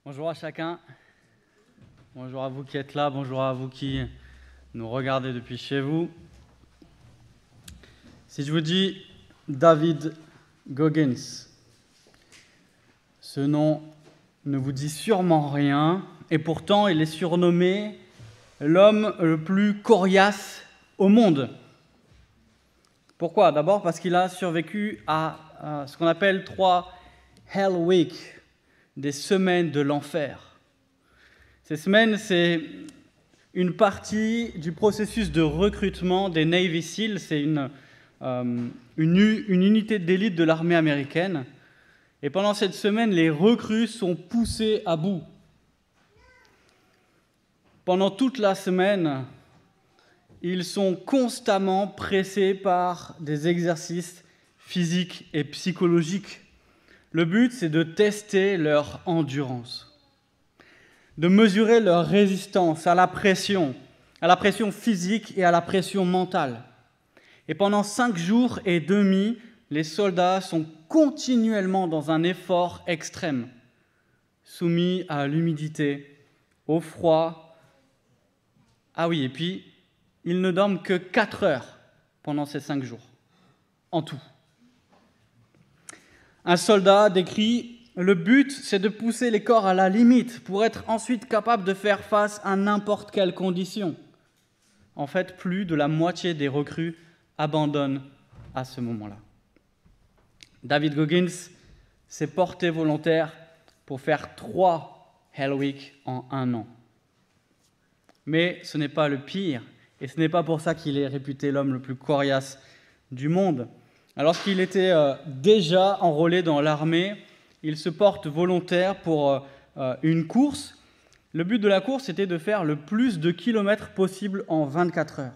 Bonjour à chacun, bonjour à vous qui êtes là, bonjour à vous qui nous regardez depuis chez vous. Si je vous dis David Goggins, ce nom ne vous dit sûrement rien, et pourtant il est surnommé l'homme le plus coriace au monde. Pourquoi ? D'abord parce qu'il a survécu à ce qu'on appelle 3 Hell Week, des semaines de l'enfer. Ces semaines, c'est une partie du processus de recrutement des Navy SEAL. C'est une unité d'élite de l'armée américaine. Et pendant cette semaine, les recrues sont poussés à bout. Pendant toute la semaine, ils sont constamment pressés par des exercices physiques et psychologiques. Le but, c'est de tester leur endurance, de mesurer leur résistance à la pression physique et à la pression mentale. Et pendant 5 jours et demi, les soldats sont continuellement dans un effort extrême, soumis à l'humidité, au froid. Ah oui, et puis, ils ne dorment que 4 heures pendant ces 5 jours, en tout. Un soldat décrit « Le but, c'est de pousser les corps à la limite pour être ensuite capable de faire face à n'importe quelle condition. » En fait, plus de la moitié des recrues abandonnent à ce moment-là. David Goggins s'est porté volontaire pour faire 3 Hell Week en 1 an. Mais ce n'est pas le pire, et ce n'est pas pour ça qu'il est réputé l'homme le plus coriace du monde. Alors qu'il était déjà enrôlé dans l'armée, il se porte volontaire pour une course. Le but de la course était de faire le plus de kilomètres possible en 24 heures.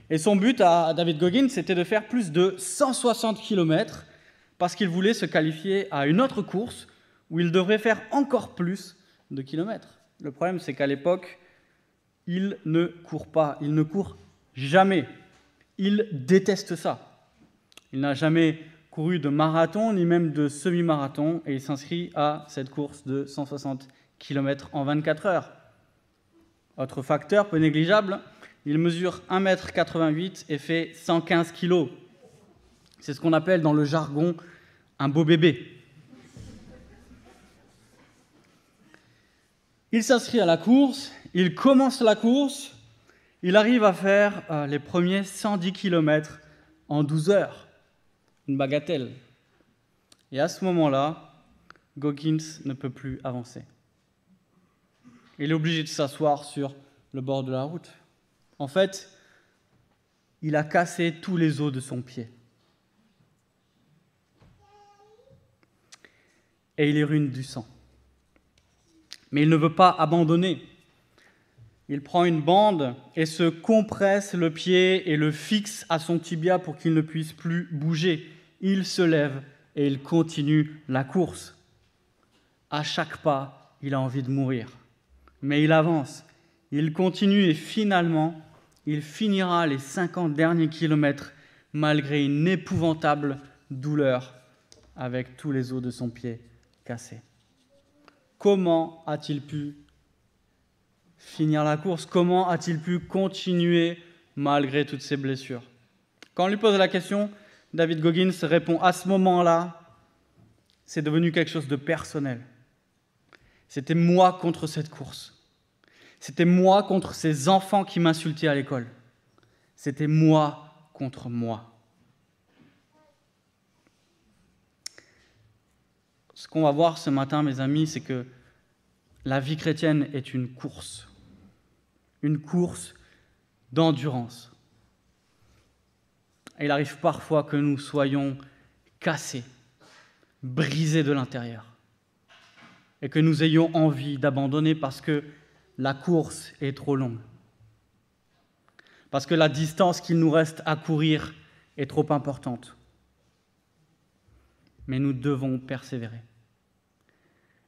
Et son but à David Goggins, c'était de faire plus de 160 kilomètres parce qu'il voulait se qualifier à une autre course où il devrait faire encore plus de kilomètres. Le problème, c'est qu'à l'époque, il ne court pas, il ne court jamais. Il déteste ça. Il n'a jamais couru de marathon, ni même de semi-marathon, et il s'inscrit à cette course de 160 km en 24 heures. Autre facteur peu négligeable, il mesure 1,88 m et fait 115 kg. C'est ce qu'on appelle dans le jargon un beau bébé. Il s'inscrit à la course, il commence la course, il arrive à faire les premiers 110 km en 12 heures. Une bagatelle. Et à ce moment-là, Goggins ne peut plus avancer. Il est obligé de s'asseoir sur le bord de la route. En fait, il a cassé tous les os de son pied. Et il érune du sang. Mais il ne veut pas abandonner. Il prend une bande et se compresse le pied et le fixe à son tibia pour qu'il ne puisse plus bouger. Il se lève et il continue la course. À chaque pas, il a envie de mourir. Mais il avance, il continue et finalement, il finira les 50 derniers kilomètres malgré une épouvantable douleur avec tous les os de son pied cassés. Comment a-t-il pu finir la course? Comment a-t-il pu continuer malgré toutes ces blessures? Quand on lui pose la question, David Goggins répond à ce moment-là, c'est devenu quelque chose de personnel. C'était moi contre cette course. C'était moi contre ces enfants qui m'insultaient à l'école. C'était moi contre moi. Ce qu'on va voir ce matin, mes amis, c'est que la vie chrétienne est une course d'endurance. Et il arrive parfois que nous soyons cassés, brisés de l'intérieur, et que nous ayons envie d'abandonner parce que la course est trop longue, parce que la distance qu'il nous reste à courir est trop importante. Mais nous devons persévérer.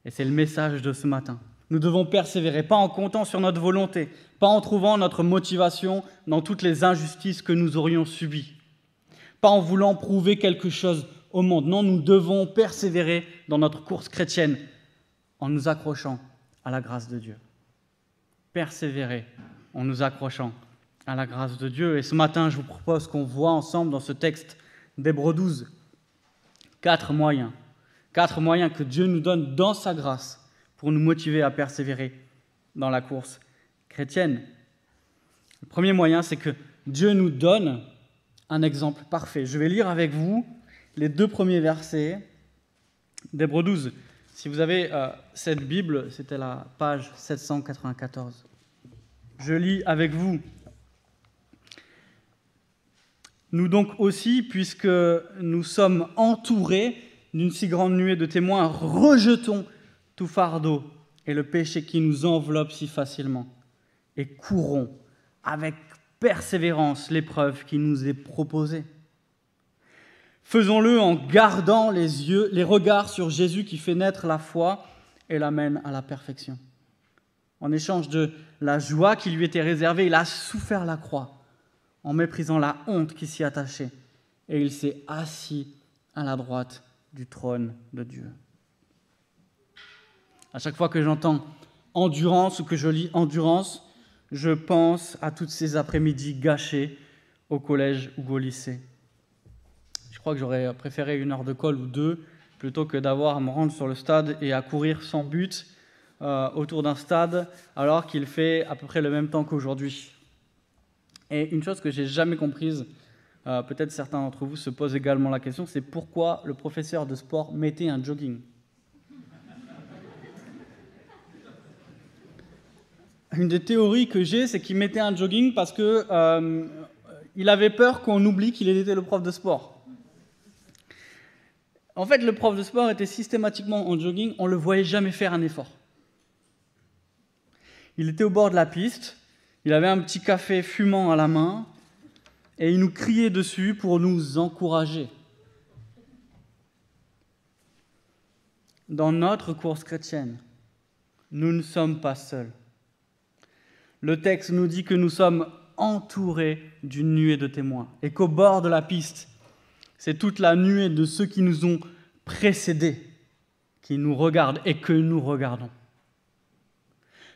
Et c'est le message de ce matin. Nous devons persévérer, pas en comptant sur notre volonté, pas en trouvant notre motivation dans toutes les injustices que nous aurions subies, pas en voulant prouver quelque chose au monde. Non, nous devons persévérer dans notre course chrétienne en nous accrochant à la grâce de Dieu. Persévérer en nous accrochant à la grâce de Dieu. Et ce matin, je vous propose qu'on voit ensemble dans ce texte d'Hébreux 12 quatre moyens que Dieu nous donne dans sa grâce pour nous motiver à persévérer dans la course chrétienne. Le premier moyen, c'est que Dieu nous donne un exemple parfait. Je vais lire avec vous les 2 premiers versets d'Hébreux 12. Si vous avez cette Bible, c'était la page 794. Je lis avec vous. Nous donc aussi, puisque nous sommes entourés d'une si grande nuée de témoins, rejetons tout fardeau et le péché qui nous enveloppe si facilement, et courons avec persévérance l'épreuve qui nous est proposée. Faisons-le en gardant les regards sur Jésus qui fait naître la foi et l'amène à la perfection. En échange de la joie qui lui était réservée, il a souffert la croix en méprisant la honte qui s'y attachait, et il s'est assis à la droite du trône de Dieu. À chaque fois que j'entends endurance ou que je lis endurance, je pense à toutes ces après-midi gâchées au collège ou au lycée. Je crois que j'aurais préféré 1 heure de colle ou 2 plutôt que d'avoir à me rendre sur le stade et à courir sans but autour d'un stade alors qu'il fait à peu près le même temps qu'aujourd'hui. Et une chose que j'ai jamais comprise, peut-être certains d'entre vous se posent également la question, c'est pourquoi le professeur de sport mettait un jogging. Une des théories que j'ai, c'est qu'il mettait un jogging parce que il avait peur qu'on oublie qu'il était le prof de sport. En fait, le prof de sport était systématiquement en jogging, on ne le voyait jamais faire un effort. Il était au bord de la piste, il avait un petit café fumant à la main, et il nous criait dessus pour nous encourager. Dans notre course chrétienne, nous ne sommes pas seuls. Le texte nous dit que nous sommes entourés d'une nuée de témoins, et qu'au bord de la piste, c'est toute la nuée de ceux qui nous ont précédés, qui nous regardent et que nous regardons.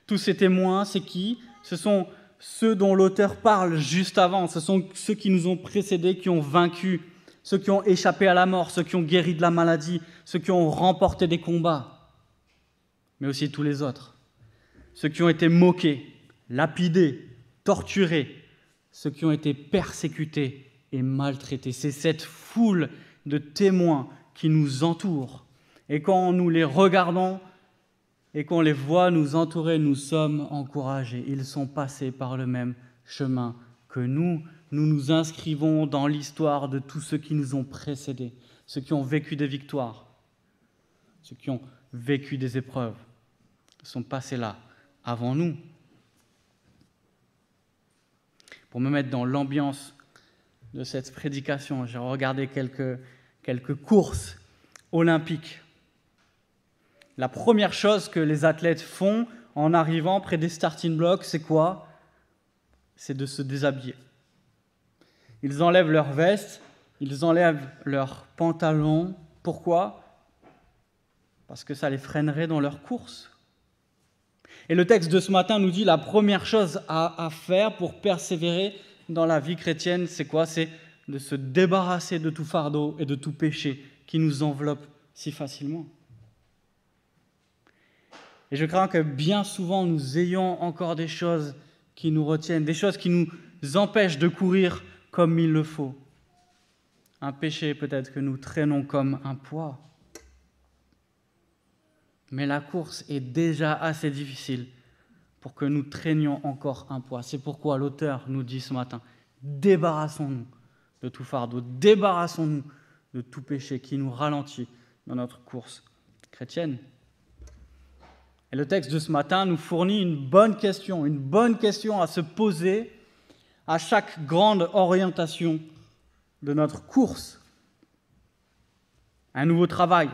Tous ces témoins, c'est qui ? Ce sont ceux dont l'auteur parle juste avant. Ce sont ceux qui nous ont précédés, qui ont vaincu, ceux qui ont échappé à la mort, ceux qui ont guéri de la maladie, ceux qui ont remporté des combats, mais aussi tous les autres. Ceux qui ont été moqués, lapidés, torturés, ceux qui ont été persécutés et maltraités. C'est cette foule de témoins qui nous entoure. Et quand nous les regardons et qu'on les voit nous entourer, nous sommes encouragés. Ils sont passés par le même chemin que nous. Nous nous inscrivons dans l'histoire de tous ceux qui nous ont précédés, ceux qui ont vécu des victoires, ceux qui ont vécu des épreuves, sont passés là avant nous. Pour me mettre dans l'ambiance de cette prédication, j'ai regardé quelques courses olympiques. La première chose que les athlètes font en arrivant près des starting blocks, c'est quoi ? C'est de se déshabiller. Ils enlèvent leurs vestes, ils enlèvent leurs pantalons. Pourquoi ? Parce que ça les freinerait dans leur course. Et le texte de ce matin nous dit la première chose à faire pour persévérer dans la vie chrétienne, c'est quoi ? C'est de se débarrasser de tout fardeau et de tout péché qui nous enveloppe si facilement. Et je crains que bien souvent, nous ayons encore des choses qui nous retiennent, des choses qui nous empêchent de courir comme il le faut. Un péché peut-être que nous traînons comme un poids. Mais la course est déjà assez difficile pour que nous traînions encore un poids. C'est pourquoi l'auteur nous dit ce matin, débarrassons-nous de tout fardeau, débarrassons-nous de tout péché qui nous ralentit dans notre course chrétienne. Et le texte de ce matin nous fournit une bonne question à se poser à chaque grande orientation de notre course. Un nouveau travail.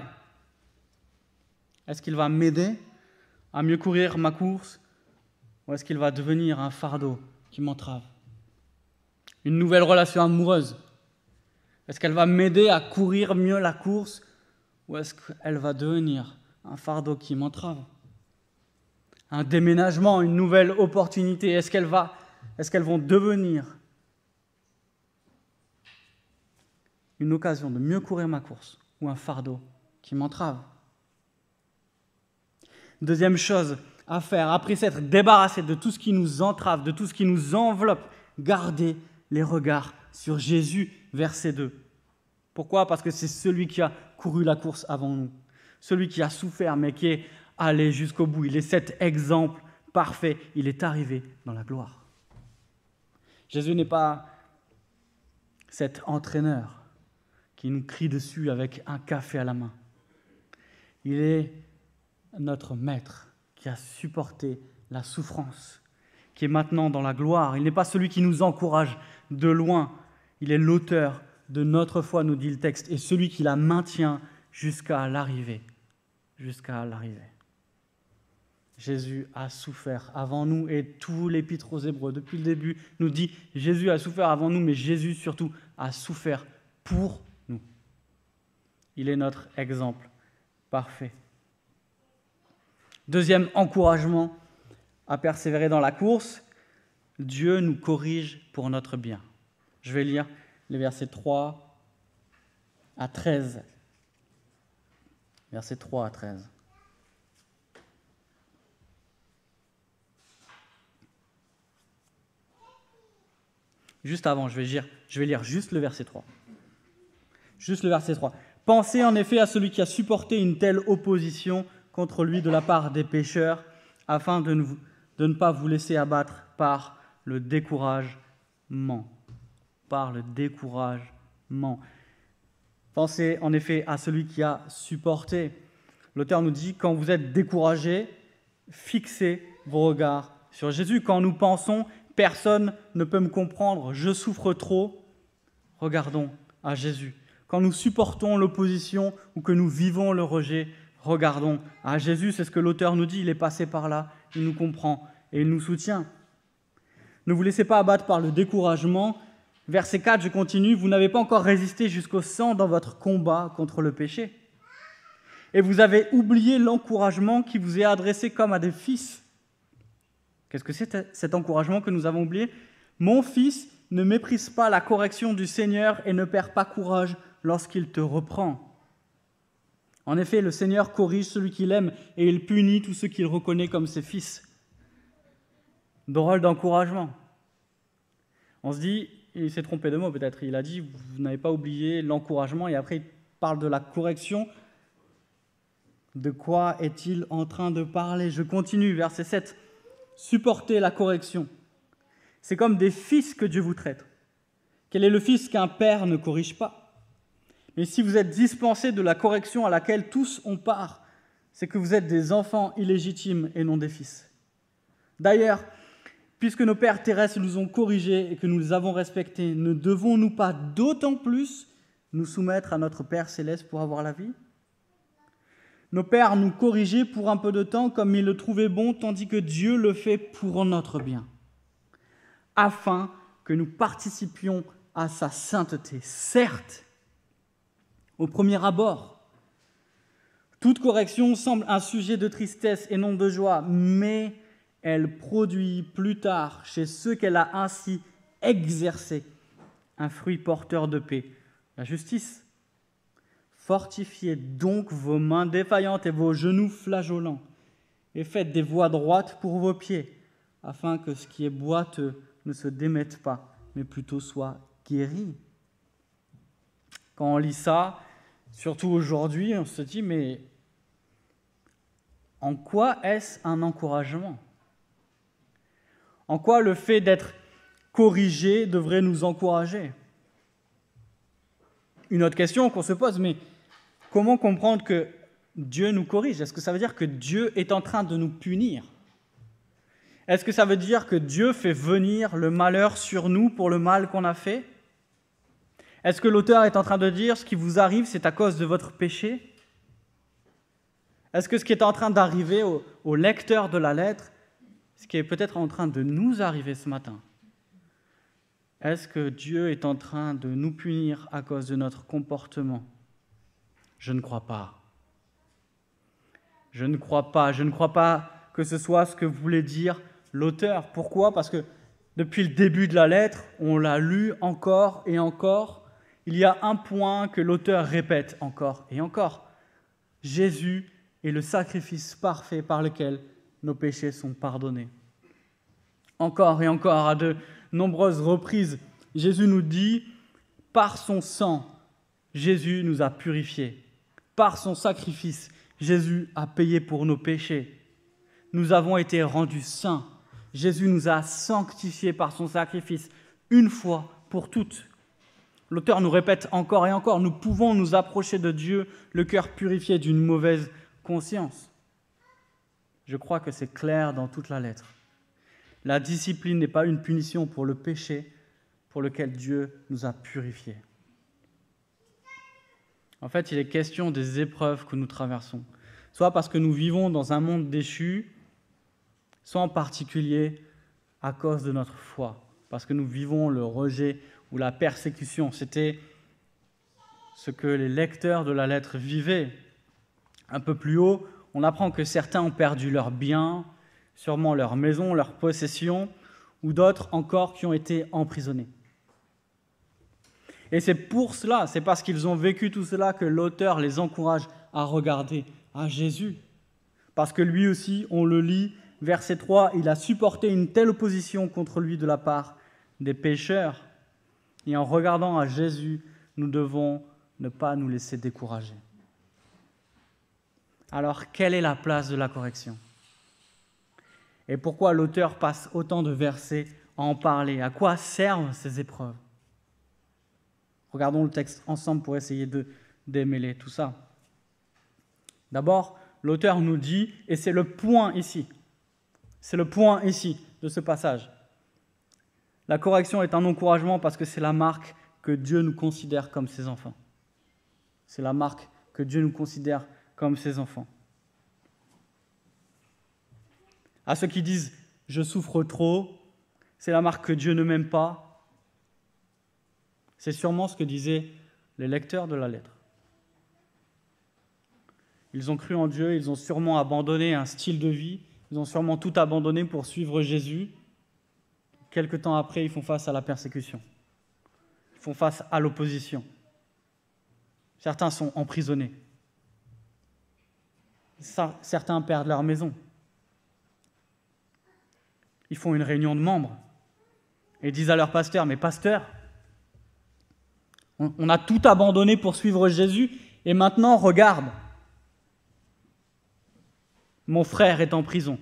Est-ce qu'il va m'aider à mieux courir ma course ou est-ce qu'il va devenir un fardeau qui m'entrave ? Une nouvelle relation amoureuse. Est-ce qu'elle va m'aider à courir mieux la course ou est-ce qu'elle va devenir un fardeau qui m'entrave? Un déménagement, une nouvelle opportunité, est-ce qu'elles vont devenir une occasion de mieux courir ma course ou un fardeau qui m'entrave? Deuxième chose à faire, après s'être débarrassé de tout ce qui nous entrave, de tout ce qui nous enveloppe, garder les regards sur Jésus, verset 2. Pourquoi? Parce que c'est celui qui a couru la course avant nous, celui qui a souffert mais qui est allé jusqu'au bout. Il est cet exemple parfait, il est arrivé dans la gloire. Jésus n'est pas cet entraîneur qui nous crie dessus avec un café à la main. Il est notre maître qui a supporté la souffrance, qui est maintenant dans la gloire. Il n'est pas celui qui nous encourage de loin. Il est l'auteur de notre foi, nous dit le texte, et celui qui la maintient jusqu'à l'arrivée. Jusqu'à l'arrivée. Jésus a souffert avant nous, et tout l'Épître aux Hébreux, depuis le début, nous dit Jésus a souffert avant nous, mais Jésus surtout a souffert pour nous. Il est notre exemple parfait. Deuxième encouragement à persévérer dans la course, Dieu nous corrige pour notre bien. Je vais lire les versets 3 à 13. Versets 3 à 13. Juste avant, je vais lire juste le verset 3. Juste le verset 3. « Pensez en effet à celui qui a supporté une telle opposition contre lui de la part des pécheurs, afin de ne pas vous laisser abattre par le découragement. » Par le découragement. Pensez en effet à celui qui a supporté. L'auteur nous dit, quand vous êtes découragé, fixez vos regards sur Jésus. Quand nous pensons, personne ne peut me comprendre, je souffre trop, regardons à Jésus. Quand nous supportons l'opposition ou que nous vivons le rejet, regardons à Jésus. C'est ce que l'auteur nous dit, il est passé par là, il nous comprend et il nous soutient. Ne vous laissez pas abattre par le découragement. Verset 4, je continue, vous n'avez pas encore résisté jusqu'au sang dans votre combat contre le péché. Et vous avez oublié l'encouragement qui vous est adressé comme à des fils. Qu'est-ce que c'est cet encouragement que nous avons oublié? Mon fils, ne méprise pas la correction du Seigneur et ne perds pas courage lorsqu'il te reprend. En effet, le Seigneur corrige celui qu'il aime et il punit tous ceux qu'il reconnaît comme ses fils. Drôle d'encouragement. On se dit, il s'est trompé de mot peut-être, il a dit, vous n'avez pas oublié l'encouragement, et après il parle de la correction. De quoi est-il en train de parler? Je continue, verset 7. Supportez la correction. C'est comme des fils que Dieu vous traite. Quel est le fils qu'un père ne corrige pas? Mais si vous êtes dispensés de la correction à laquelle tous ont part, c'est que vous êtes des enfants illégitimes et non des fils. D'ailleurs, puisque nos pères terrestres nous ont corrigés et que nous les avons respectés, ne devons-nous pas d'autant plus nous soumettre à notre Père céleste pour avoir la vie? Nos pères nous corrigeaient pour un peu de temps comme ils le trouvaient bon, tandis que Dieu le fait pour notre bien, afin que nous participions à sa sainteté. Certes, au premier abord, toute correction semble un sujet de tristesse et non de joie, mais elle produit plus tard, chez ceux qu'elle a ainsi exercés, un fruit porteur de paix, la justice. Fortifiez donc vos mains défaillantes et vos genoux flageolants, et faites des voies droites pour vos pieds, afin que ce qui est boiteux ne se démette pas, mais plutôt soit guéri. Quand on lit ça, surtout aujourd'hui, on se dit, mais en quoi est-ce un encouragement? En quoi le fait d'être corrigé devrait nous encourager? Une autre question qu'on se pose, mais comment comprendre que Dieu nous corrige? Est-ce que ça veut dire que Dieu est en train de nous punir? Est-ce que ça veut dire que Dieu fait venir le malheur sur nous pour le mal qu'on a fait? Est-ce que l'auteur est en train de dire ce qui vous arrive, c'est à cause de votre péché? Est-ce que ce qui est en train d'arriver au lecteur de la lettre, ce qui est peut-être en train de nous arriver ce matin, est-ce que Dieu est en train de nous punir à cause de notre comportement? Je ne crois pas. Je ne crois pas que ce soit ce que voulait dire l'auteur. Pourquoi ? Parce que depuis le début de la lettre, on l'a lu encore et encore. Il y a un point que l'auteur répète encore et encore. Jésus est le sacrifice parfait par lequel nos péchés sont pardonnés. Encore et encore, à de nombreuses reprises, Jésus nous dit, par son sang, Jésus nous a purifiés. Par son sacrifice, Jésus a payé pour nos péchés. Nous avons été rendus saints. Jésus nous a sanctifiés par son sacrifice, une fois pour toutes. L'auteur nous répète encore et encore, nous pouvons nous approcher de Dieu, le cœur purifié d'une mauvaise conscience. Je crois que c'est clair dans toute la lettre. La discipline n'est pas une punition pour le péché pour lequel Dieu nous a purifiés. En fait, il est question des épreuves que nous traversons, soit parce que nous vivons dans un monde déchu, soit en particulier à cause de notre foi, parce que nous vivons le rejet ou la persécution. C'était ce que les lecteurs de la lettre vivaient. Un peu plus haut, on apprend que certains ont perdu leurs biens, sûrement leur maison, leurs possessions, ou d'autres encore qui ont été emprisonnés. Et c'est pour cela, c'est parce qu'ils ont vécu tout cela que l'auteur les encourage à regarder à Jésus. Parce que lui aussi, on le lit, verset 3, il a supporté une telle opposition contre lui de la part des pécheurs. Et en regardant à Jésus, nous devons ne pas nous laisser décourager. Alors, quelle est la place de la correction ? Et pourquoi l'auteur passe autant de versets à en parler ? À quoi servent ces épreuves ? Regardons le texte ensemble pour essayer de démêler tout ça. D'abord, l'auteur nous dit, et c'est le point ici de ce passage, la correction est un encouragement parce que c'est la marque que Dieu nous considère comme ses enfants. C'est la marque que Dieu nous considère comme ses enfants. À ceux qui disent « je souffre trop », c'est la marque que Dieu ne m'aime pas. C'est sûrement ce que disaient les lecteurs de la lettre. Ils ont cru en Dieu, ils ont sûrement abandonné un style de vie, ils ont sûrement tout abandonné pour suivre Jésus. Quelque temps après, ils font face à la persécution. Ils font face à l'opposition. Certains sont emprisonnés. Certains perdent leur maison. Ils font une réunion de membres et disent à leur pasteur, « Mais pasteur, on a tout abandonné pour suivre Jésus et maintenant, regarde, mon frère est en prison.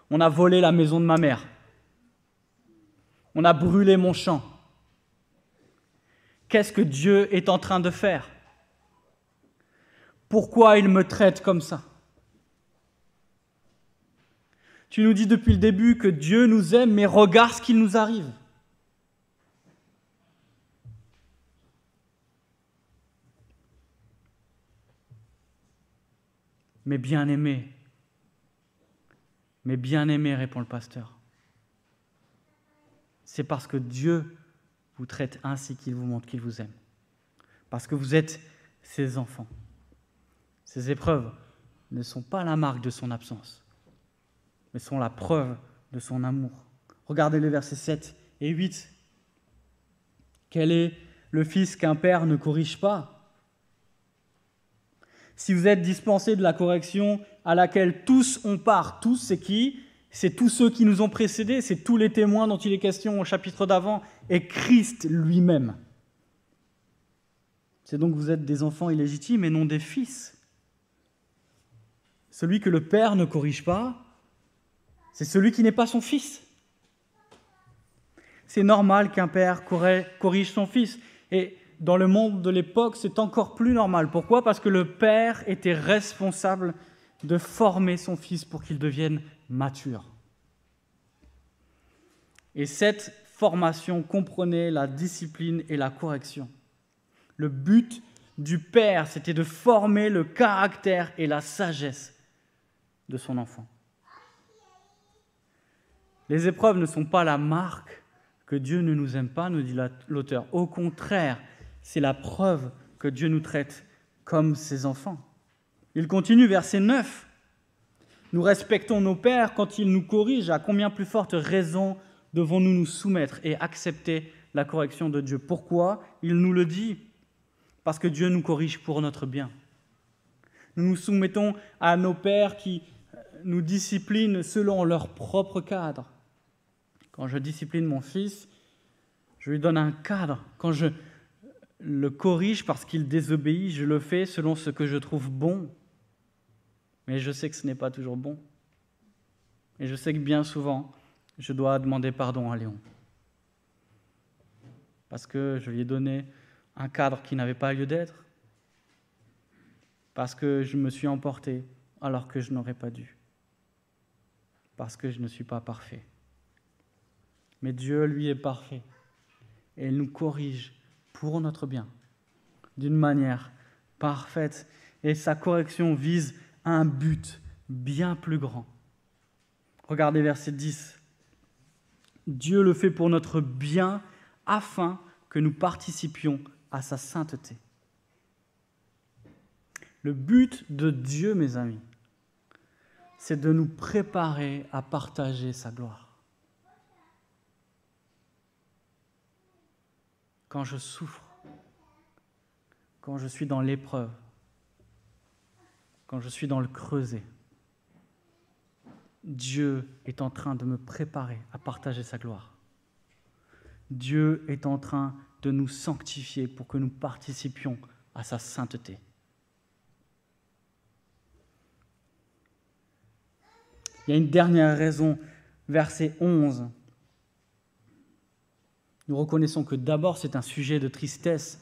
On a volé la maison de ma mère. On a brûlé mon champ. Qu'est-ce que Dieu est en train de faire? Pourquoi il me traite comme ça? Tu nous dis depuis le début que Dieu nous aime, mais regarde ce qu'il nous arrive. Mais bien-aimé, répond le pasteur. C'est parce que Dieu vous traite ainsi qu'il vous montre qu'il vous aime. Parce que vous êtes ses enfants. Ces épreuves ne sont pas la marque de son absence, mais sont la preuve de son amour. Regardez les versets 7 et 8. Quel est le fils qu'un père ne corrige pas? Si vous êtes dispensés de la correction à laquelle tous ont part, tous c'est qui? C'est tous ceux qui nous ont précédés, c'est tous les témoins dont il est question au chapitre d'avant, et Christ lui-même. C'est donc que vous êtes des enfants illégitimes et non des fils. Celui que le Père ne corrige pas, c'est celui qui n'est pas son fils. C'est normal qu'un père corrige son fils. Et dans le monde de l'époque, c'est encore plus normal. Pourquoi? Parce que le père était responsable de former son fils pour qu'il devienne mature. Et cette formation comprenait la discipline et la correction. Le but du père, c'était de former le caractère et la sagesse de son enfant. Les épreuves ne sont pas la marque que Dieu ne nous aime pas, nous dit l'auteur. Au contraire, c'est la preuve que Dieu nous traite comme ses enfants. Il continue, verset 9. Nous respectons nos pères quand ils nous corrigent. À combien plus forte raison devons-nous nous soumettre et accepter la correction de Dieu? Pourquoi? Il nous le dit. Parce que Dieu nous corrige pour notre bien. Nous nous soumettons à nos pères qui nous disciplinent selon leur propre cadre. Quand je discipline mon fils, je lui donne un cadre. Quand je le corrige parce qu'il désobéit, je le fais selon ce que je trouve bon. Mais je sais que ce n'est pas toujours bon. Et je sais que bien souvent, je dois demander pardon à Léon. Parce que je lui ai donné un cadre qui n'avait pas lieu d'être. Parce que je me suis emporté alors que je n'aurais pas dû. Parce que je ne suis pas parfait. Mais Dieu, lui, est parfait. Et il nous corrige pour notre bien, d'une manière parfaite. Et sa correction vise un but bien plus grand. Regardez verset 10. Dieu le fait pour notre bien afin que nous participions à sa sainteté. Le but de Dieu, mes amis, c'est de nous préparer à partager sa gloire. Quand je souffre, quand je suis dans l'épreuve, quand je suis dans le creuset, Dieu est en train de me préparer à partager sa gloire. Dieu est en train de nous sanctifier pour que nous participions à sa sainteté. Il y a une dernière raison, verset 11. Nous reconnaissons que d'abord c'est un sujet de tristesse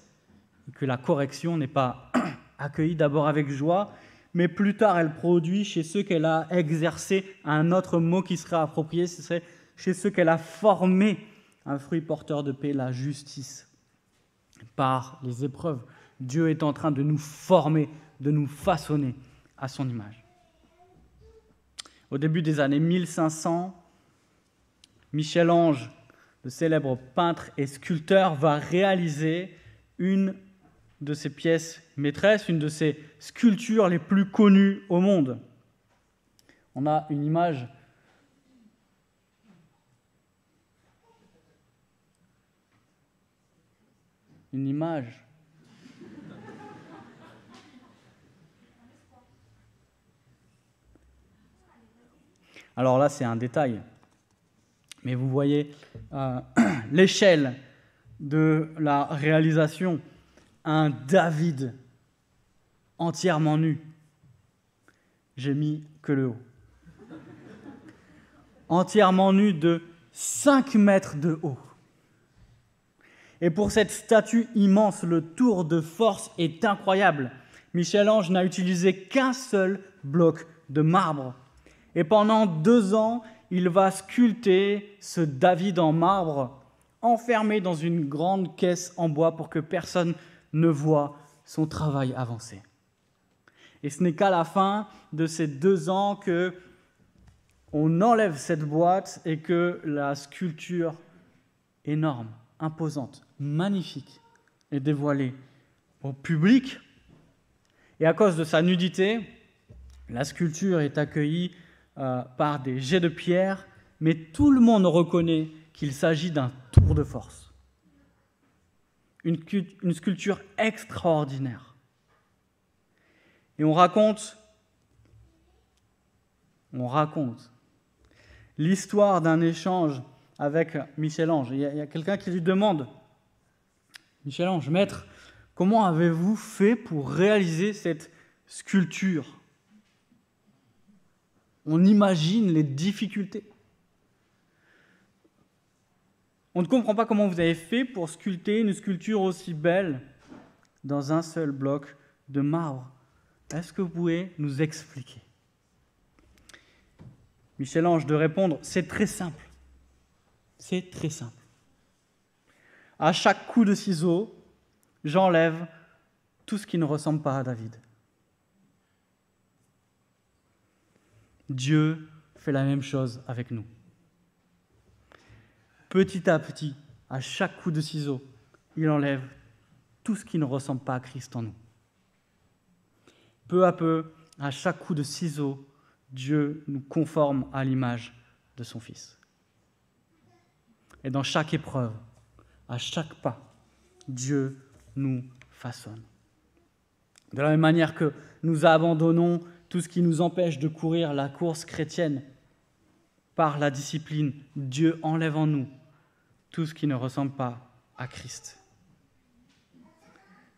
et que la correction n'est pas accueillie d'abord avec joie, mais plus tard elle produit chez ceux qu'elle a exercés, un autre mot qui serait approprié, ce serait chez ceux qu'elle a formés, un fruit porteur de paix, la justice. Par les épreuves, Dieu est en train de nous former, de nous façonner à son image. Au début des années 1500, Michel-Ange, le célèbre peintre et sculpteur, va réaliser une de ses pièces maîtresses, une de ses sculptures les plus connues au monde. On a une image Alors là, c'est un détail. Mais vous voyez l'échelle de la réalisation. Un David entièrement nu. J'ai mis que le haut. Entièrement nu de 5 mètres de haut. Et pour cette statue immense, le tour de force est incroyable. Michel-Ange n'a utilisé qu'un seul bloc de marbre. Et pendant 2 ans, il va sculpter ce David en marbre, enfermé dans une grande caisse en bois pour que personne ne voit son travail avancer. Et ce n'est qu'à la fin de ces 2 ans que on enlève cette boîte et que la sculpture énorme, imposante, magnifique est dévoilée au public. Et à cause de sa nudité, la sculpture est accueillie par des jets de pierre, mais tout le monde reconnaît qu'il s'agit d'un tour de force. Une sculpture extraordinaire. Et on raconte l'histoire d'un échange avec Michel-Ange. Il y a quelqu'un qui lui demande « Michel-Ange, maître, comment avez-vous fait pour réaliser cette sculpture ?» On imagine les difficultés. On ne comprend pas comment vous avez fait pour sculpter une sculpture aussi belle dans un seul bloc de marbre. Est-ce que vous pouvez nous expliquer? Michel-Ange de répondre, c'est très simple. C'est très simple. À chaque coup de ciseau, j'enlève tout ce qui ne ressemble pas à David. Dieu fait la même chose avec nous. Petit à petit, à chaque coup de ciseau, il enlève tout ce qui ne ressemble pas à Christ en nous. Peu à peu, à chaque coup de ciseau, Dieu nous conforme à l'image de son Fils. Et dans chaque épreuve, à chaque pas, Dieu nous façonne. De la même manière que nous abandonnons tout ce qui nous empêche de courir la course chrétienne par la discipline, Dieu enlève en nous tout ce qui ne ressemble pas à Christ.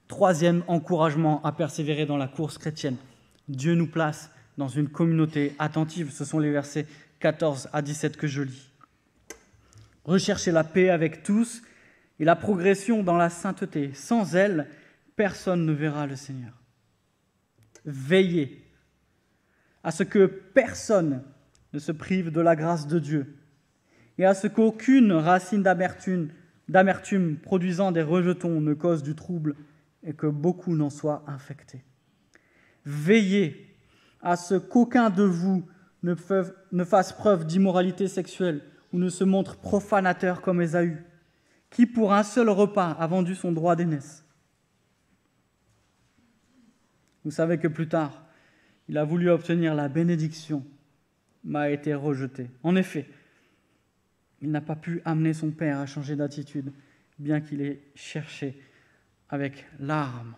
Troisième encouragement à persévérer dans la course chrétienne. Dieu nous place dans une communauté attentive. Ce sont les versets 14 à 17 que je lis. Recherchez la paix avec tous et la progression dans la sainteté. Sans elle, personne ne verra le Seigneur. Veillez à ce que personne ne se prive de la grâce de Dieu et à ce qu'aucune racine d'amertume produisant des rejetons ne cause du trouble et que beaucoup n'en soient infectés. Veillez à ce qu'aucun de vous ne fasse preuve d'immoralité sexuelle ou ne se montre profanateur comme Ésaü, qui pour un seul repas a vendu son droit d'aînesse. Vous savez que plus tard, il a voulu obtenir la bénédiction, mais a été rejeté. En effet, il n'a pas pu amener son père à changer d'attitude, bien qu'il ait cherché avec larmes.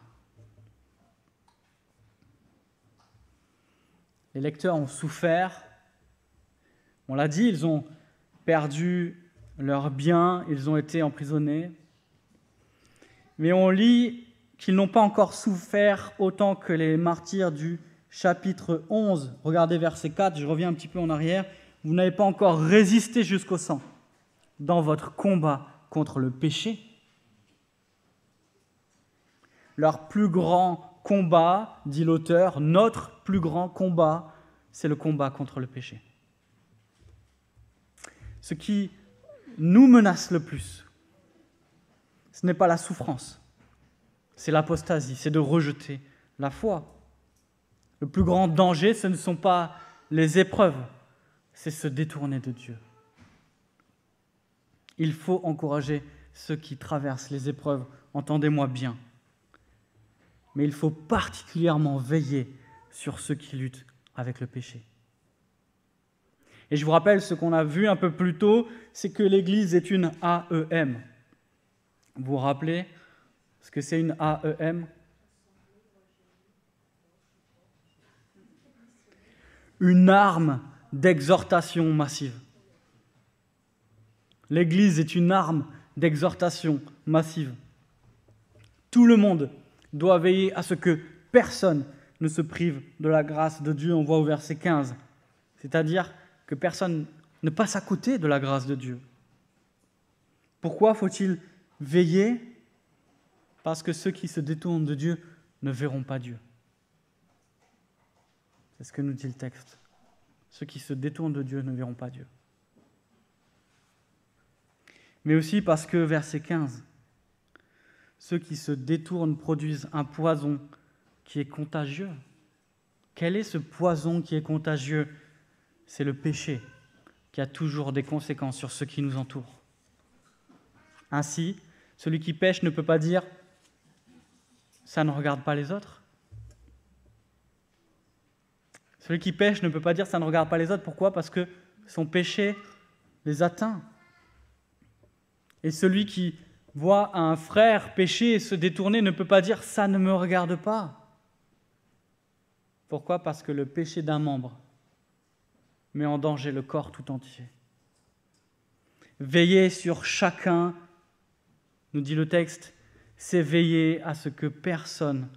Les lecteurs ont souffert. On l'a dit, ils ont perdu leurs biens, ils ont été emprisonnés. Mais on lit qu'ils n'ont pas encore souffert autant que les martyrs du chapitre 11. Regardez verset 4, je reviens un petit peu en arrière. Vous n'avez pas encore résisté jusqu'au sang dans votre combat contre le péché. Leur plus grand combat, dit l'auteur, notre plus grand combat, c'est le combat contre le péché. Ce qui nous menace le plus, ce n'est pas la souffrance, c'est l'apostasie, c'est de rejeter la foi. Le plus grand danger, ce ne sont pas les épreuves, c'est se détourner de Dieu. Il faut encourager ceux qui traversent les épreuves, entendez-moi bien. Mais il faut particulièrement veiller sur ceux qui luttent avec le péché. Et je vous rappelle ce qu'on a vu un peu plus tôt, c'est que l'Église est une AEM. Vous vous rappelez ce que c'est une AEM ? Une arme d'exhortation massive. L'Église est une arme d'exhortation massive. Tout le monde doit veiller à ce que personne ne se prive de la grâce de Dieu, on voit au verset 15. C'est-à-dire que personne ne passe à côté de la grâce de Dieu. Pourquoi faut-il veiller ? Parce que ceux qui se détournent de Dieu ne verront pas Dieu. C'est ce que nous dit le texte. Ceux qui se détournent de Dieu ne verront pas Dieu. Mais aussi parce que, verset 15, ceux qui se détournent produisent un poison qui est contagieux. Quel est ce poison qui est contagieux ? C'est le péché qui a toujours des conséquences sur ceux qui nous entourent. Ainsi, celui qui pêche ne peut pas dire « ça ne regarde pas les autres ». Celui qui pêche ne peut pas dire « ça ne regarde pas les autres ». Pourquoi ? Parce que son péché les atteint. Et celui qui voit un frère pécher et se détourner ne peut pas dire « ça ne me regarde pas ». Pourquoi ? Parce que le péché d'un membre met en danger le corps tout entier. Veiller sur chacun, nous dit le texte, c'est veiller à ce que personne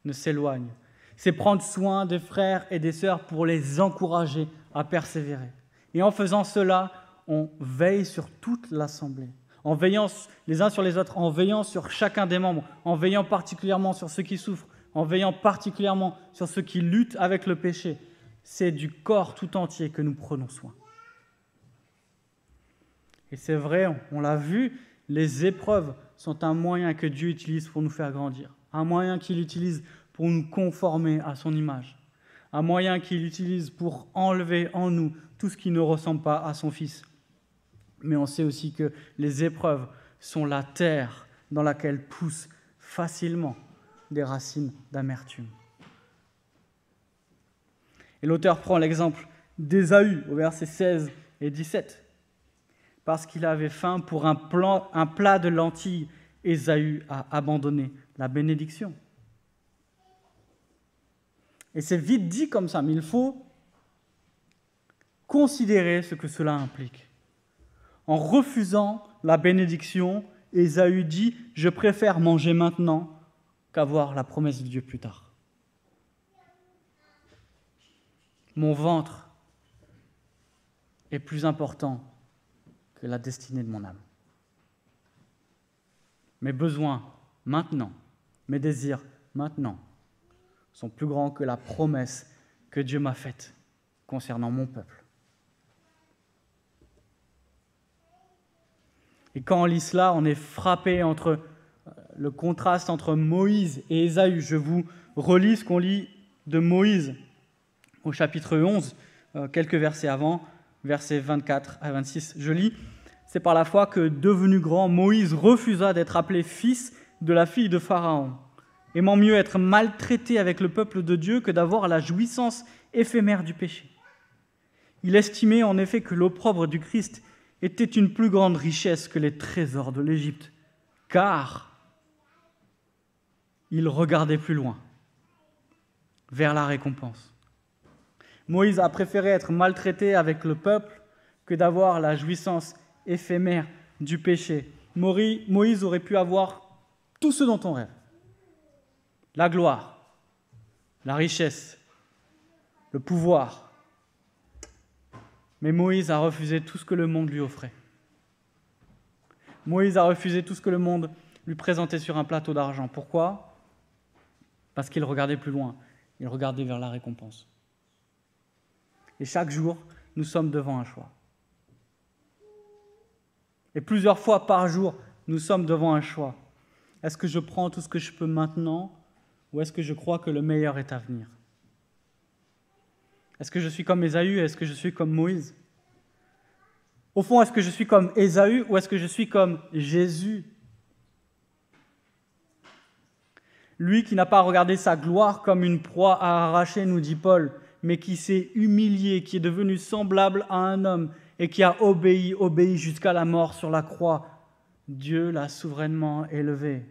ne s'éloigne. C'est prendre soin des frères et des sœurs pour les encourager à persévérer. Et en faisant cela, on veille sur toute l'assemblée, en veillant les uns sur les autres, en veillant sur chacun des membres, en veillant particulièrement sur ceux qui souffrent, en veillant particulièrement sur ceux qui luttent avec le péché. C'est du corps tout entier que nous prenons soin. Et c'est vrai, on l'a vu, les épreuves sont un moyen que Dieu utilise pour nous faire grandir, un moyen qu'il utilise pour nous conformer à son image, un moyen qu'il utilise pour enlever en nous tout ce qui ne ressemble pas à son Fils. Mais on sait aussi que les épreuves sont la terre dans laquelle poussent facilement des racines d'amertume. Et l'auteur prend l'exemple d'Ésaü au verset 16 et 17. Parce qu'il avait faim pour un plat de lentilles, Ésaü a abandonné la bénédiction. Et c'est vite dit comme ça, mais il faut considérer ce que cela implique. En refusant la bénédiction, Ésaü dit « Je préfère manger maintenant qu'avoir la promesse de Dieu plus tard. » Mon ventre est plus important que la destinée de mon âme. Mes besoins maintenant, mes désirs maintenant, sont plus grands que la promesse que Dieu m'a faite concernant mon peuple. Et quand on lit cela, on est frappé entre le contraste entre Moïse et Ésaü. Je vous relis ce qu'on lit de Moïse au chapitre 11, quelques versets avant, versets 24 à 26. Je lis « C'est par la foi que, devenu grand, Moïse refusa d'être appelé fils de la fille de Pharaon, aimant mieux être maltraité avec le peuple de Dieu que d'avoir la jouissance éphémère du péché. Il estimait en effet que l'opprobre du Christ était une plus grande richesse que les trésors de l'Égypte, car il regardait plus loin, vers la récompense. Moïse a préféré être maltraité avec le peuple que d'avoir la jouissance éphémère du péché. Moïse aurait pu avoir tout ce dont on rêve. La gloire, la richesse, le pouvoir. Mais Moïse a refusé tout ce que le monde lui offrait. Moïse a refusé tout ce que le monde lui présentait sur un plateau d'argent. Pourquoi ? Parce qu'il regardait plus loin. Il regardait vers la récompense. Et chaque jour, nous sommes devant un choix. Et plusieurs fois par jour, nous sommes devant un choix. Est-ce que je prends tout ce que je peux maintenant ou est-ce que je crois que le meilleur est à venir ? Est-ce que je suis comme Ésaü? Est-ce que je suis comme Moïse? Au fond, est-ce que je suis comme Ésaü ou est-ce que je suis comme Jésus? Lui qui n'a pas regardé sa gloire comme une proie à arracher, nous dit Paul, mais qui s'est humilié, qui est devenu semblable à un homme et qui a obéi jusqu'à la mort sur la croix. Dieu l'a souverainement élevé.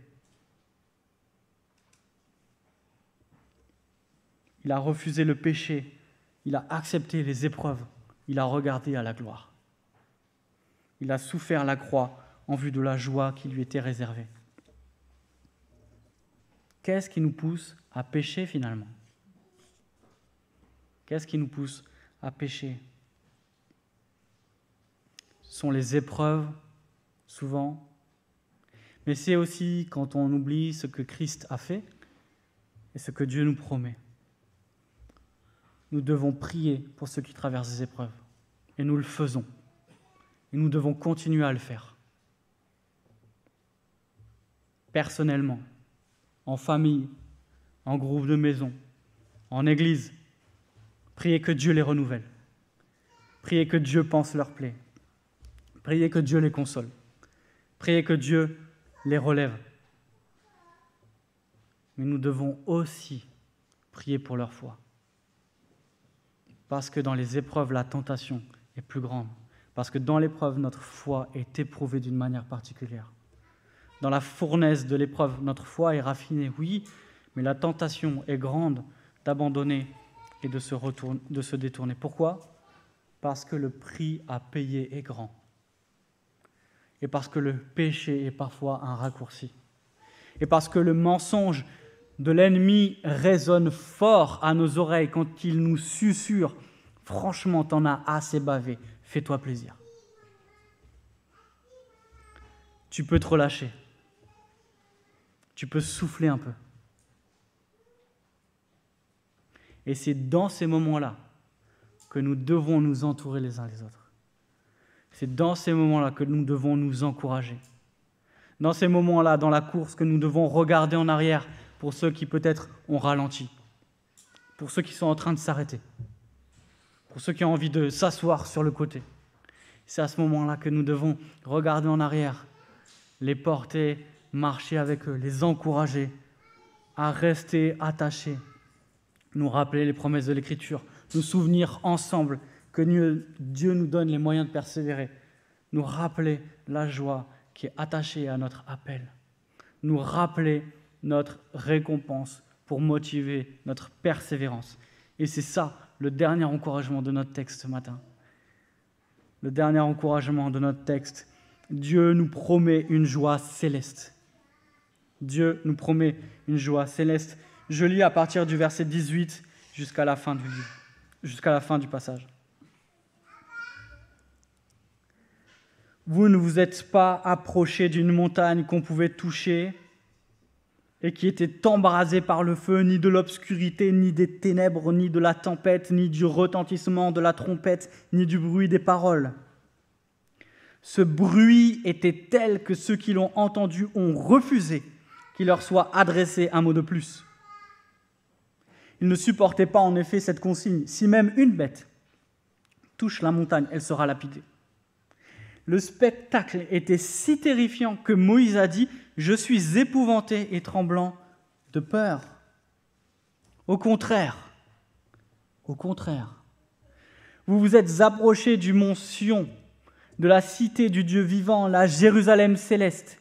Il a refusé le péché. Il a accepté les épreuves, il a regardé à la gloire. Il a souffert la croix en vue de la joie qui lui était réservée. Qu'est-ce qui nous pousse à pécher finalement ? Qu'est-ce qui nous pousse à pécher ? Ce sont les épreuves, souvent, mais c'est aussi quand on oublie ce que Christ a fait et ce que Dieu nous promet. Nous devons prier pour ceux qui traversent des épreuves. Et nous le faisons. Et nous devons continuer à le faire. Personnellement, en famille, en groupe de maison, en église. Priez que Dieu les renouvelle. Priez que Dieu pense leurs plaies. Priez que Dieu les console. Priez que Dieu les relève. Mais nous devons aussi prier pour leur foi. Parce que dans les épreuves, la tentation est plus grande. Parce que dans l'épreuve, notre foi est éprouvée d'une manière particulière. Dans la fournaise de l'épreuve, notre foi est raffinée, oui, mais la tentation est grande d'abandonner et de se détourner. Pourquoi ? Parce que le prix à payer est grand. Et parce que le péché est parfois un raccourci. Et parce que le mensonge de l'ennemi résonne fort à nos oreilles quand il nous susurre « Franchement, t'en as assez bavé, fais-toi plaisir. » Tu peux te relâcher. Tu peux souffler un peu. Et c'est dans ces moments-là que nous devons nous entourer les uns les autres. C'est dans ces moments-là que nous devons nous encourager. Dans ces moments-là, dans la course, que nous devons regarder en arrière pour ceux qui peut-être ont ralenti, pour ceux qui sont en train de s'arrêter, pour ceux qui ont envie de s'asseoir sur le côté. C'est à ce moment-là que nous devons regarder en arrière, les porter, marcher avec eux, les encourager à rester attachés, nous rappeler les promesses de l'Écriture, nous souvenir ensemble que Dieu nous donne les moyens de persévérer, nous rappeler la joie qui est attachée à notre appel, nous rappeler notre récompense pour motiver notre persévérance. Et c'est ça le dernier encouragement de notre texte ce matin. Le dernier encouragement de notre texte, Dieu nous promet une joie céleste. Dieu nous promet une joie céleste. Je lis à partir du verset 18 jusqu'à la fin du livre, jusqu'à la fin du passage. Vous ne vous êtes pas approchés d'une montagne qu'on pouvait toucher et qui était embrasée par le feu, ni de l'obscurité, ni des ténèbres, ni de la tempête, ni du retentissement de la trompette, ni du bruit des paroles. Ce bruit était tel que ceux qui l'ont entendu ont refusé qu'il leur soit adressé un mot de plus. Ils ne supportaient pas en effet cette consigne. Si même une bête touche la montagne, elle sera lapidée. Le spectacle était si terrifiant que Moïse a dit « Je suis épouvanté et tremblant de peur ». Au contraire, vous vous êtes approchés du mont Sion, de la cité du Dieu vivant, la Jérusalem céleste,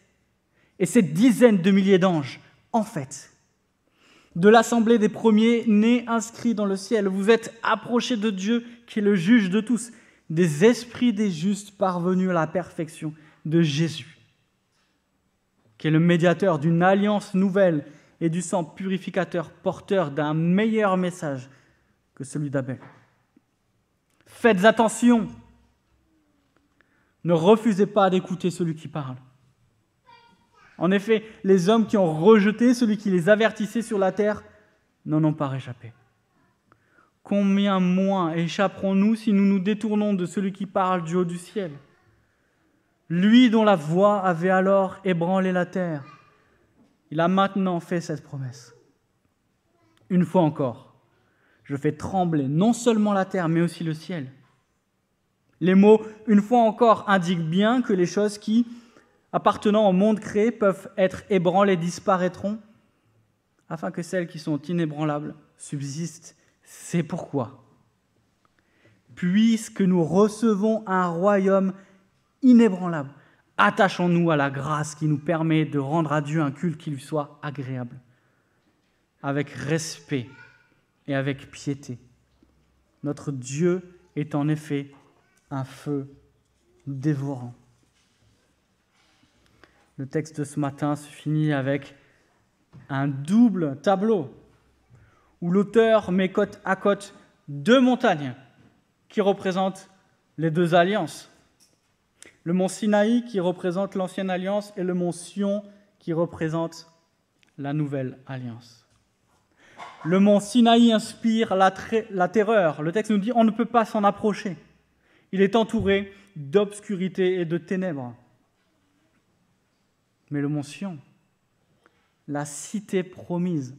et ces dizaines de milliers d'anges, en fait, de l'assemblée des premiers-nés inscrits dans le ciel. Vous êtes approchés de Dieu qui est le juge de tous, des esprits des justes parvenus à la perfection, de Jésus, qui est le médiateur d'une alliance nouvelle et du sang purificateur porteur d'un meilleur message que celui d'Abel. Faites attention, ne refusez pas d'écouter celui qui parle. En effet, les hommes qui ont rejeté celui qui les avertissait sur la terre n'en ont pas réchappé. Combien moins échapperons-nous si nous nous détournons de celui qui parle du haut du ciel ? Lui dont la voix avait alors ébranlé la terre, il a maintenant fait cette promesse. Une fois encore, je fais trembler non seulement la terre, mais aussi le ciel. Les mots « une fois encore » indiquent bien que les choses qui, appartenant au monde créé, peuvent être ébranlées disparaîtront, afin que celles qui sont inébranlables subsistent. C'est pourquoi, puisque nous recevons un royaume inébranlable, attachons-nous à la grâce qui nous permet de rendre à Dieu un culte qui lui soit agréable, avec respect et avec piété. Notre Dieu est en effet un feu dévorant. Le texte de ce matin se finit avec un double tableau où l'auteur met côte à côte deux montagnes qui représentent les deux alliances. Le mont Sinaï qui représente l'ancienne alliance et le mont Sion qui représente la nouvelle alliance. Le mont Sinaï inspire la terreur. Le texte nous dit on ne peut pas s'en approcher. Il est entouré d'obscurité et de ténèbres. Mais le mont Sion, la cité promise,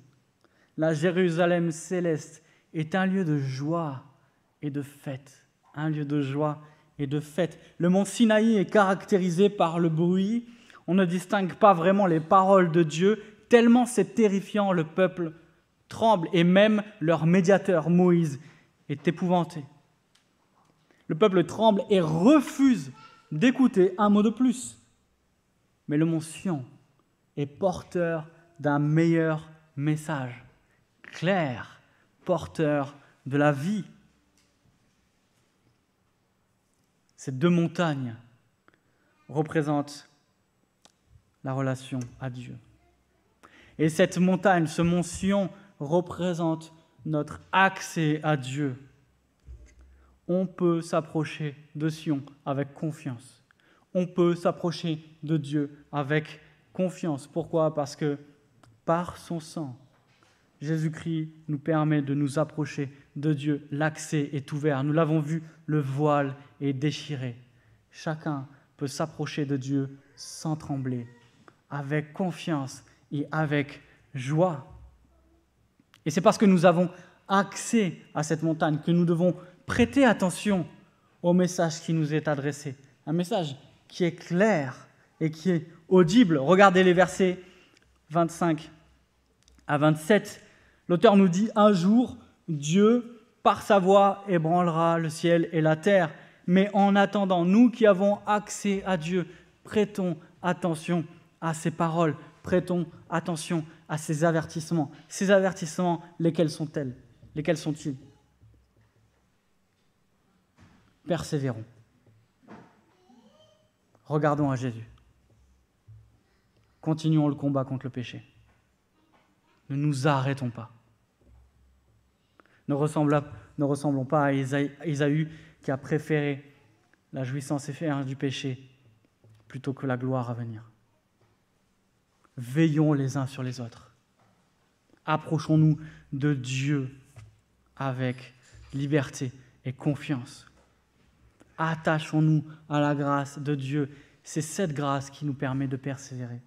la Jérusalem céleste, est un lieu de joie et de fête. Un lieu de joie et de fête. Le mont Sinaï est caractérisé par le bruit. On ne distingue pas vraiment les paroles de Dieu, tellement c'est terrifiant, le peuple tremble et même leur médiateur, Moïse, est épouvanté. Le peuple tremble et refuse d'écouter un mot de plus. Mais le mont Sion est porteur d'un meilleur message, clair, porteur de la vie. Ces deux montagnes représentent la relation à Dieu. Et cette montagne, ce mont Sion, représente notre accès à Dieu. On peut s'approcher de Sion avec confiance. On peut s'approcher de Dieu avec confiance. Pourquoi ? Parce que par son sang, Jésus-Christ nous permet de nous approcher de Dieu. L'accès est ouvert. Nous l'avons vu, le voile est déchiré. Chacun peut s'approcher de Dieu sans trembler, avec confiance et avec joie. Et c'est parce que nous avons accès à cette montagne que nous devons prêter attention au message qui nous est adressé. Un message qui est clair et qui est audible. Regardez les versets 25 à 27. L'auteur nous dit « Un jour, Dieu, par sa voix, ébranlera le ciel et la terre. Mais en attendant, nous qui avons accès à Dieu, prêtons attention à ses paroles, prêtons attention à ses avertissements. Ces avertissements, lesquels sont-ils? Persévérons. Regardons à Jésus. Continuons le combat contre le péché. Ne nous arrêtons pas. Ne ressemblons pas à Ésaü qui a préféré la jouissance éphémère du péché plutôt que la gloire à venir. Veillons les uns sur les autres. Approchons-nous de Dieu avec liberté et confiance. Attachons-nous à la grâce de Dieu. C'est cette grâce qui nous permet de persévérer.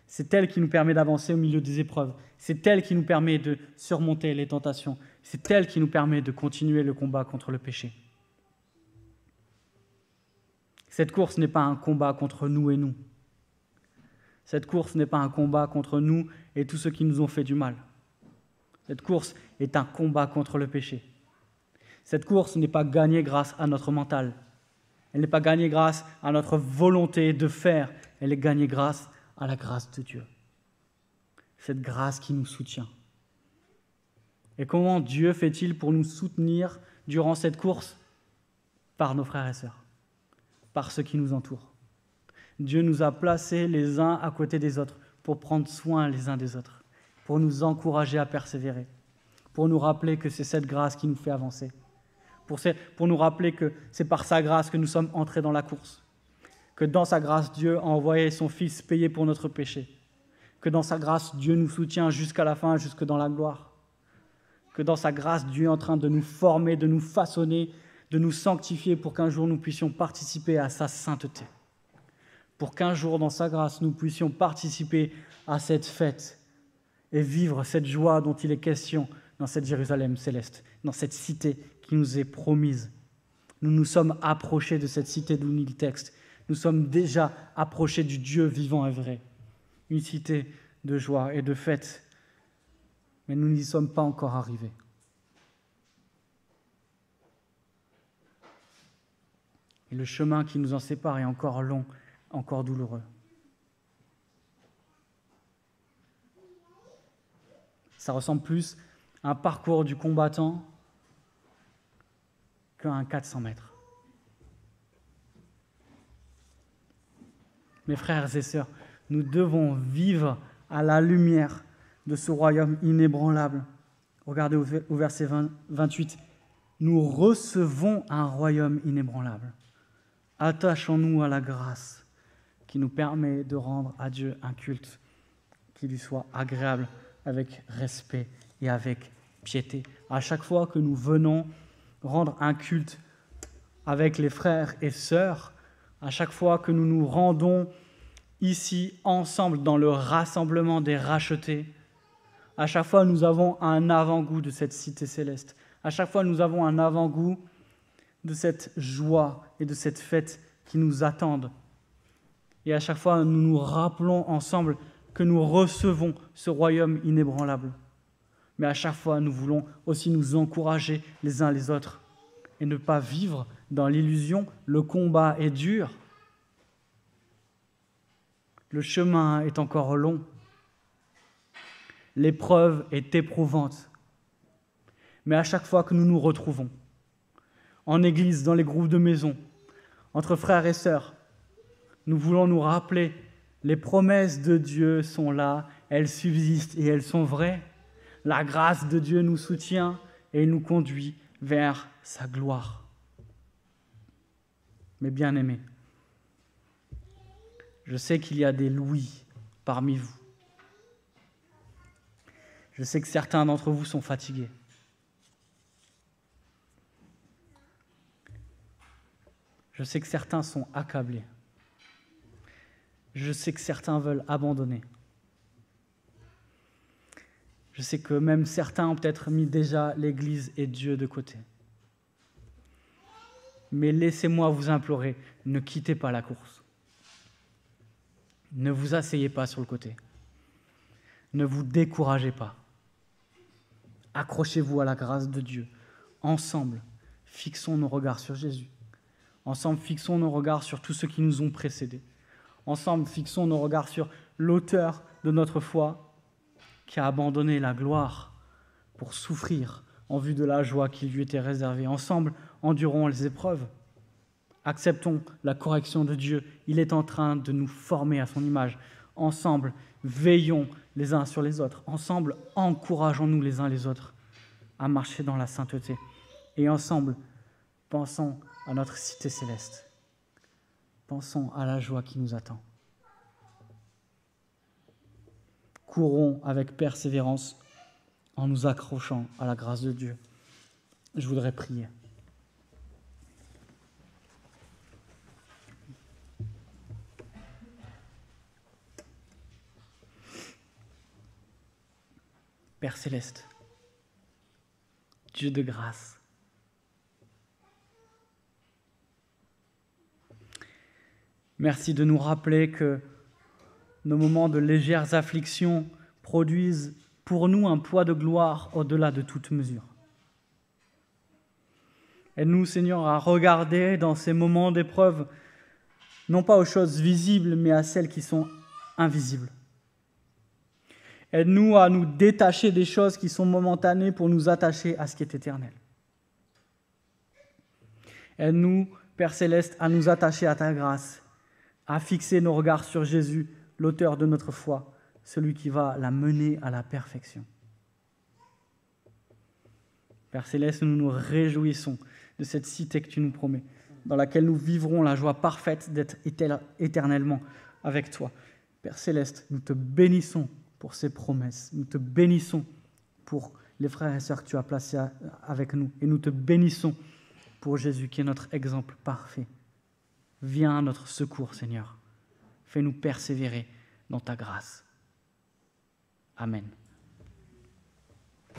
C'est elle qui nous permet d'avancer au milieu des épreuves. C'est elle qui nous permet de surmonter les tentations. C'est elle qui nous permet de continuer le combat contre le péché. Cette course n'est pas un combat contre nous et nous. Cette course n'est pas un combat contre nous et tous ceux qui nous ont fait du mal. Cette course est un combat contre le péché. Cette course n'est pas gagnée grâce à notre mental. Elle n'est pas gagnée grâce à notre volonté de faire. Elle est gagnée grâce à la grâce de Dieu. Cette grâce qui nous soutient. Et comment Dieu fait-il pour nous soutenir durant cette course? Par nos frères et sœurs, par ceux qui nous entourent. Dieu nous a placés les uns à côté des autres pour prendre soin les uns des autres, pour nous encourager à persévérer, pour nous rappeler que c'est cette grâce qui nous fait avancer, pour nous rappeler que c'est par sa grâce que nous sommes entrés dans la course, que dans sa grâce, Dieu a envoyé son Fils payer pour notre péché, que dans sa grâce, Dieu nous soutient jusqu'à la fin, jusque dans la gloire, que dans sa grâce, Dieu est en train de nous former, de nous façonner, de nous sanctifier pour qu'un jour nous puissions participer à sa sainteté, pour qu'un jour dans sa grâce, nous puissions participer à cette fête et vivre cette joie dont il est question dans cette Jérusalem céleste, dans cette cité qui nous est promise. Nous nous sommes approchés de cette cité d'où nous le texte. Nous sommes déjà approchés du Dieu vivant et vrai. Une cité de joie et de fête. Mais nous n'y sommes pas encore arrivés. Et le chemin qui nous en sépare est encore long, encore douloureux. Ça ressemble plus à un parcours du combattant qu'à un 400 mètres. Mes frères et sœurs, nous devons vivre à la lumière de ce royaume inébranlable. Regardez au verset 28. Nous recevons un royaume inébranlable. Attachons-nous à la grâce qui nous permet de rendre à Dieu un culte qui lui soit agréable, avec respect et avec piété. À chaque fois que nous venons rendre un culte avec les frères et sœurs, à chaque fois que nous nous rendons ici ensemble dans le rassemblement des rachetés, à chaque fois nous avons un avant-goût de cette cité céleste. À chaque fois nous avons un avant-goût de cette joie et de cette fête qui nous attendent. Et à chaque fois nous nous rappelons ensemble que nous recevons ce royaume inébranlable. Mais à chaque fois, nous voulons aussi nous encourager les uns les autres et ne pas vivre dans l'illusion. Le combat est dur. Le chemin est encore long. L'épreuve est éprouvante. Mais à chaque fois que nous nous retrouvons, en église, dans les groupes de maison, entre frères et sœurs, nous voulons nous rappeler les promesses de Dieu sont là, elles subsistent et elles sont vraies. La grâce de Dieu nous soutient et nous conduit vers sa gloire. Mes bien-aimés, je sais qu'il y a des Louis parmi vous. Je sais que certains d'entre vous sont fatigués. Je sais que certains sont accablés. Je sais que certains veulent abandonner. Je sais que même certains ont peut-être mis déjà l'Église et Dieu de côté. Mais laissez-moi vous implorer, ne quittez pas la course. Ne vous asseyez pas sur le côté. Ne vous découragez pas. Accrochez-vous à la grâce de Dieu. Ensemble, fixons nos regards sur Jésus. Ensemble, fixons nos regards sur tous ceux qui nous ont précédés. Ensemble, fixons nos regards sur l'auteur de notre foi qui a abandonné la gloire pour souffrir en vue de la joie qui lui était réservée. Ensemble, endurons les épreuves. Acceptons la correction de Dieu. Il est en train de nous former à son image. Ensemble, veillons les uns sur les autres. Ensemble, encourageons-nous les uns les autres à marcher dans la sainteté. Et ensemble, pensons à notre cité céleste. Pensons à la joie qui nous attend. Courons avec persévérance en nous accrochant à la grâce de Dieu. Je voudrais prier. Père céleste, Dieu de grâce, merci de nous rappeler que nos moments de légères afflictions produisent pour nous un poids de gloire au-delà de toute mesure. Aide-nous, Seigneur, à regarder dans ces moments d'épreuve, non pas aux choses visibles, mais à celles qui sont invisibles. Aide-nous à nous détacher des choses qui sont momentanées pour nous attacher à ce qui est éternel. Aide-nous, Père Céleste, à nous attacher à ta grâce, à fixer nos regards sur Jésus, l'auteur de notre foi, celui qui va la mener à la perfection. Père Céleste, nous nous réjouissons de cette cité que tu nous promets, dans laquelle nous vivrons la joie parfaite d'être éternellement avec toi. Père Céleste, nous te bénissons pour ces promesses. Nous te bénissons pour les frères et sœurs que tu as placés avec nous. Et nous te bénissons pour Jésus qui est notre exemple parfait. Viens à notre secours, Seigneur. Fais-nous persévérer dans ta grâce. Amen.